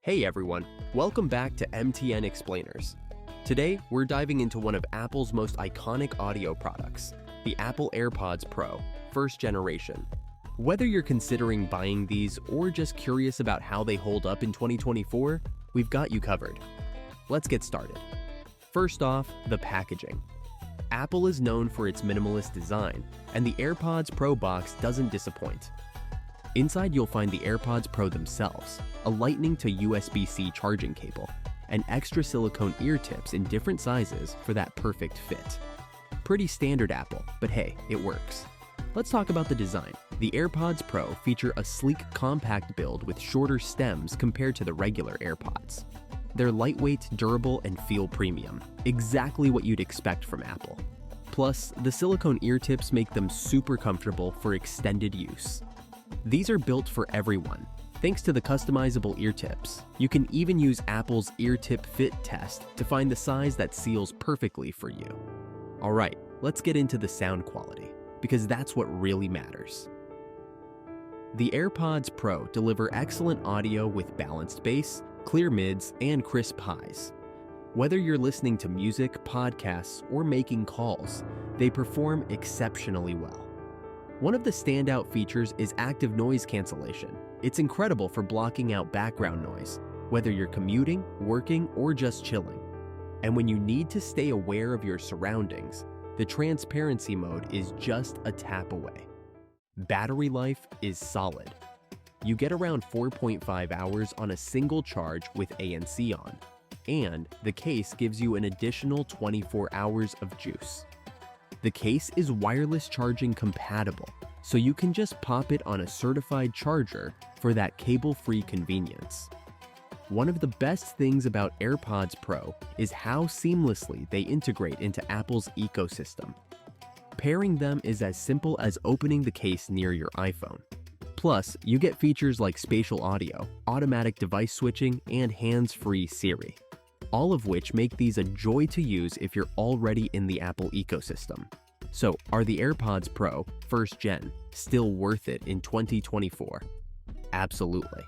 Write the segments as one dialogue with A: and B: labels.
A: Hey everyone, welcome back to MTN Explainers. Today, we're diving into one of Apple's most iconic audio products, the Apple AirPods Pro, first generation. Whether you're considering buying these or just curious about how they hold up in 2024, we've got you covered. Let's get started. First off, the packaging. Apple is known for its minimalist design, and the AirPods Pro box doesn't disappoint. Inside, you'll find the AirPods Pro themselves, a Lightning to USB-C charging cable, and extra silicone ear tips in different sizes for that perfect fit. Pretty standard Apple, but hey, it works. Let's talk about the design. The AirPods Pro feature a sleek, compact build with shorter stems compared to the regular AirPods. They're lightweight, durable, and feel premium, exactly what you'd expect from Apple. Plus, the silicone ear tips make them super comfortable for extended use. These are built for everyone. Thanks to the customizable ear tips, you can even use Apple's ear tip fit test to find the size that seals perfectly for you. Alright, let's get into the sound quality, because that's what really matters. The AirPods Pro deliver excellent audio with balanced bass, clear mids, and crisp highs. Whether you're listening to music, podcasts, or making calls, they perform exceptionally well. One of the standout features is active noise cancellation. It's incredible for blocking out background noise, whether you're commuting, working, or just chilling. And when you need to stay aware of your surroundings, the transparency mode is just a tap away. Battery life is solid. You get around 4.5 hours on a single charge with ANC on, and the case gives you an additional 24 hours of juice. The case is wireless charging compatible, so you can just pop it on a certified charger for that cable-free convenience. One of the best things about AirPods Pro is how seamlessly they integrate into Apple's ecosystem. Pairing them is as simple as opening the case near your iPhone. Plus, you get features like spatial audio, automatic device switching, and hands-free Siri, all of which make these a joy to use if you're already in the Apple ecosystem. So, are the AirPods Pro, first gen, still worth it in 2024? Absolutely.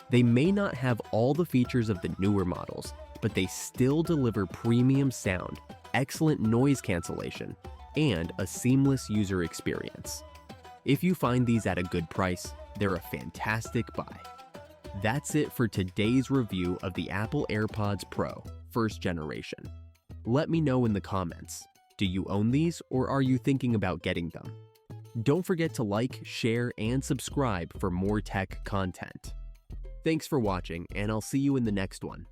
A: They may not have all the features of the newer models, but they still deliver premium sound, excellent noise cancellation, and a seamless user experience. If you find these at a good price, they're a fantastic buy. That's it for today's review of the Apple AirPods Pro, first generation. Let me know in the comments. Do you own these, or are you thinking about getting them? Don't forget to like, share, and subscribe for more tech content. Thanks for watching, and I'll see you in the next one.